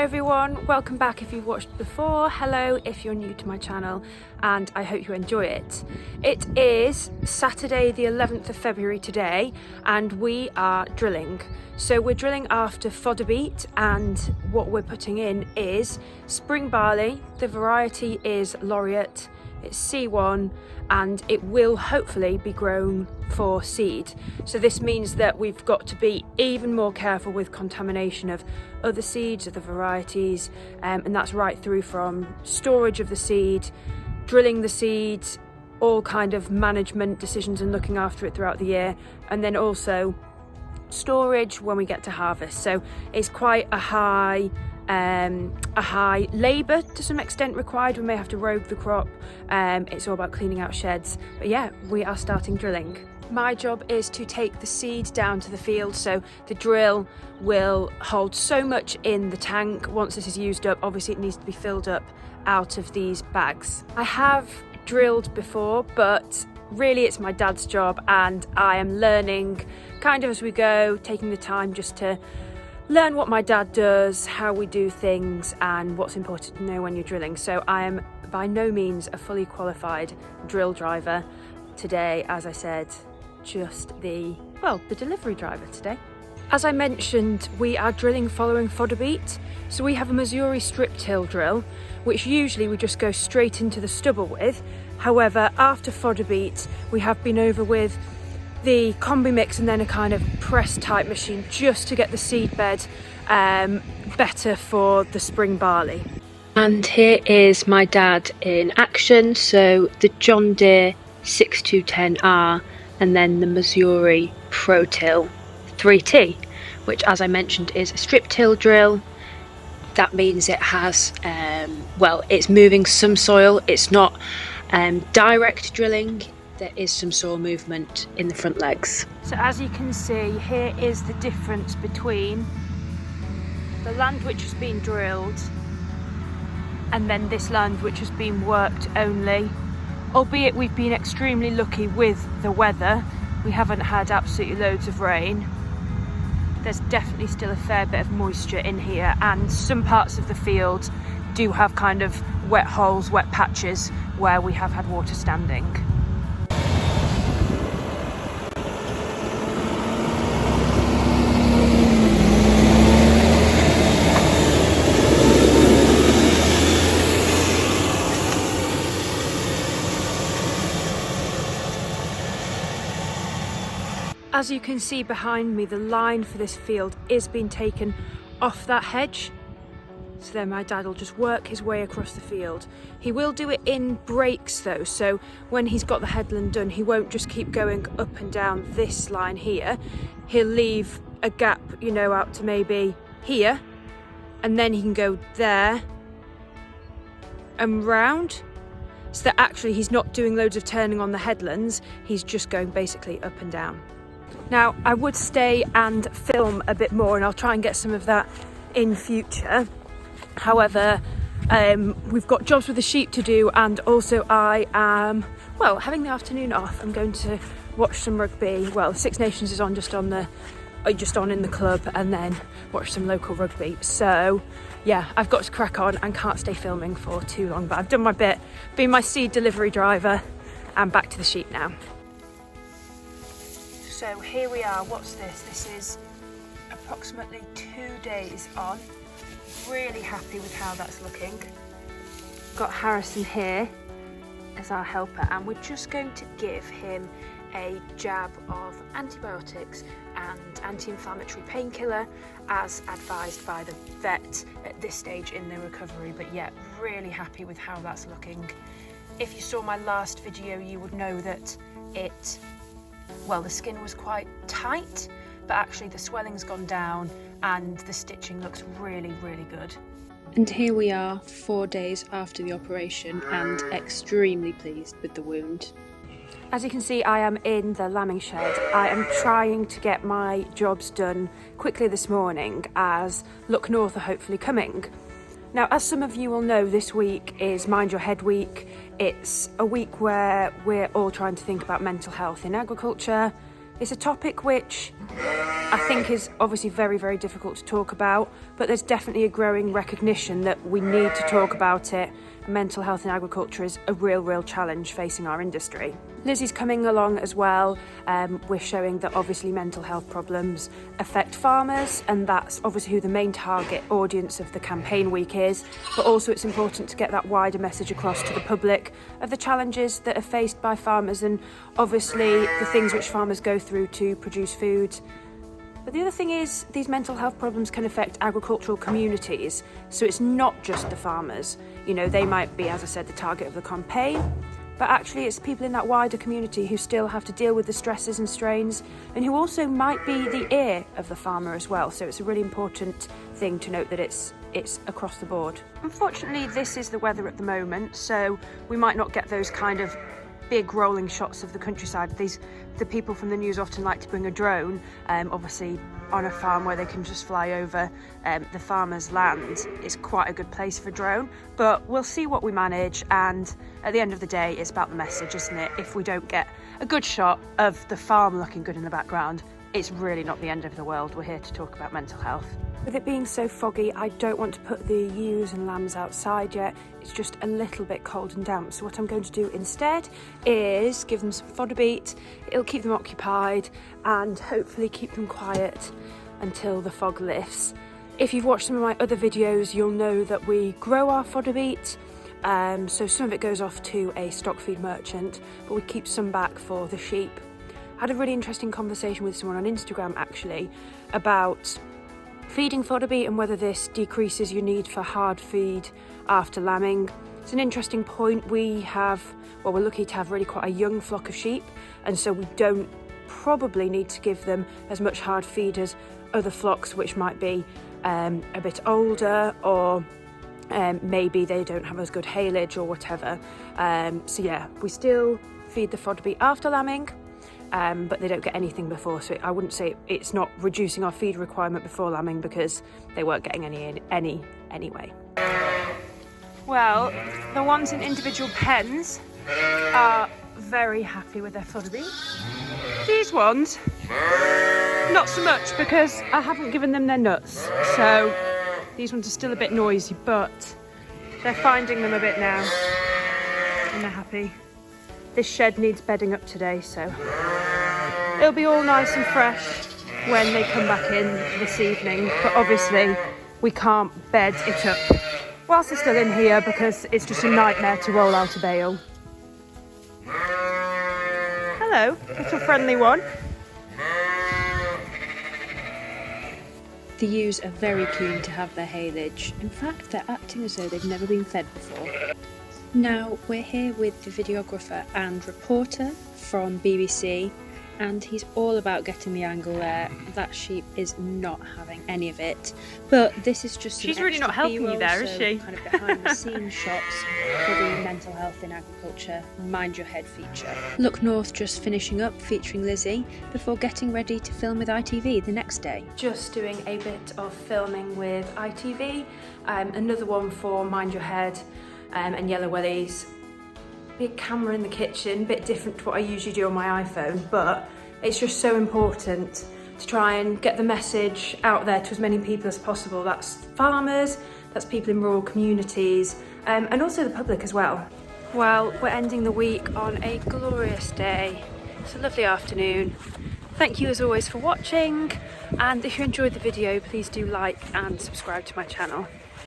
everyone, welcome back if you've watched before, hello if you're new to my channel, and I hope you enjoy it. It is Saturday the 11th of February today and we are drilling. So we're drilling after fodder beet, and what we're putting in is spring barley. The variety is Laureate, it's C1, and it will hopefully be grown for seed. So this means that we've got to be even more careful with contamination of other seeds, other varieties, and that's right through from storage of the seed, drilling the seeds, all kind of management decisions and looking after it throughout the year, and then also storage when we get to harvest. So it's quite a high labour to some extent required. We may have to rogue the crop. It's all about cleaning out sheds, but yeah, we are starting drilling. My job is to take the seed down to the field, so the drill will hold so much in the tank. Once this is used up, obviously it needs to be filled up out of these bags. I have drilled before, but really it's my dad's job and I am learning kind of as we go, taking the time just to learn what my dad does, how we do things, and what's important to know when you're drilling. So I am by no means a fully qualified drill driver today. As I said, just the delivery driver today. As I mentioned, we are drilling following fodder beet. So we have a Missouri strip till drill, which usually we just go straight into the stubble with. However, after fodder beet, we have been over with the combi mix and then a kind of press type machine just to get the seed bed better for the spring barley. And here is my dad in action. So the John Deere 6210R and then the Missouri Pro Till 3T, which as I mentioned is a strip till drill. That means it has, it's moving some soil. It's not direct drilling. There is some soil movement in the front legs. So as you can see, here is the difference between the land which has been drilled and then this land which has been worked only. Albeit we've been extremely lucky with the weather. We haven't had absolutely loads of rain. There's definitely still a fair bit of moisture in here, and some parts of the field do have kind of wet holes, wet patches where we have had water standing. As you can see behind me, the line for this field is being taken off that hedge. So then my dad will just work his way across the field. He will do it in breaks though, so when he's got the headland done, he won't just keep going up and down this line here. He'll leave a gap, out to maybe here, and then he can go there and round. So that actually he's not doing loads of turning on the headlands, he's just going basically up and down. Now, I would stay and film a bit more, and I'll try and get some of that in future. However, we've got jobs with the sheep to do, and also I am, having the afternoon off. I'm going to watch some rugby. Well, Six Nations is on just on in the club, and then watch some local rugby. So yeah, I've got to crack on and can't stay filming for too long, but I've done my bit, being my seed delivery driver, and back to the sheep now. So here we are. What's this? This is approximately 2 days on. Really happy with how that's looking. Got Harrison here as our helper, and we're just going to give him a jab of antibiotics and anti-inflammatory painkiller as advised by the vet at this stage in the recovery. But yeah, really happy with how that's looking. If you saw my last video, you would know that the skin was quite tight, but actually the swelling's gone down and the stitching looks really, really good. And here we are 4 days after the operation and extremely pleased with the wound. As you can see, I am in the lambing shed. I am trying to get my jobs done quickly this morning as Look North are hopefully coming. Now, as some of you will know, this week is Mind Your Head Week. It's a week where we're all trying to think about mental health in agriculture. It's a topic which I think is obviously very, very difficult to talk about, but there's definitely a growing recognition that we need to talk about it. Mental health in agriculture is a real challenge facing our industry. Lizzie's coming along as well. We're showing that obviously mental health problems affect farmers, and that's obviously who the main target audience of the campaign week is, but also it's important to get that wider message across to the public of the challenges that are faced by farmers and obviously the things which farmers go through to produce food. But the other thing is these mental health problems can affect agricultural communities, so it's not just the farmers. You know, they might be, as I said, the target of the campaign, but actually it's people in that wider community who still have to deal with the stresses and strains and who also might be the ear of the farmer as well. So it's a really important thing to note that it's across the board. Unfortunately, this is the weather at the moment, so we might not get those kind of big rolling shots of the countryside. The people from the news often like to bring a drone, obviously on a farm where they can just fly over the farmer's land. It's quite a good place for a drone, but we'll see what we manage, and at the end of the day it's about the message, isn't it? If we don't get a good shot of the farm looking good in the background, it's really not the end of the world. We're here to talk about mental health. With it being so foggy, I don't want to put the ewes and lambs outside yet. It's just a little bit cold and damp. So what I'm going to do instead is give them some fodder beet. It'll keep them occupied and hopefully keep them quiet until the fog lifts. If you've watched some of my other videos, you'll know that we grow our fodder beet. So some of it goes off to a stock feed merchant, but we keep some back for the sheep. I had a really interesting conversation with someone on Instagram actually about feeding fodder beet and whether this decreases your need for hard feed after lambing. It's an interesting point. We're lucky to have really quite a young flock of sheep, and so we don't probably need to give them as much hard feed as other flocks which might be a bit older, or maybe they don't have as good haylage or whatever. So yeah, we still feed the fodder beet after lambing, but they don't get anything before, so I wouldn't say it's not reducing our feed requirement before lambing because they weren't getting any anyway. Well, the ones in individual pens are very happy with their fodder beet. These ones, not so much because I haven't given them their nuts, so these ones are still a bit noisy, but they're finding them a bit now and they're happy. This shed needs bedding up today, so it'll be all nice and fresh when they come back in this evening, but obviously we can't bed it up whilst they're still in here because it's just a nightmare to roll out a bale. Hello, little friendly one. The ewes are very keen to have their haylage. In fact, they're acting as though they've never been fed before. Now, we're here with the videographer and reporter from BBC, and he's all about getting the angle there. That sheep is not having any of it, but this is just she's really not helping you there, is she? Kind of behind the scenes shots for the mental health in agriculture Mind Your Head feature. Look North just finishing up featuring Lizzie before getting ready to film with ITV the next day. Just doing a bit of filming with ITV, another one for Mind Your Head and Yellow Wellies. Big camera in the kitchen, bit different to what I usually do on my iPhone, but it's just so important to try and get the message out there to as many people as possible. That's farmers, that's people in rural communities, and also the public as well. Well, we're ending the week on a glorious day. It's a lovely afternoon. Thank you as always for watching, and if you enjoyed the video, please do like and subscribe to my channel.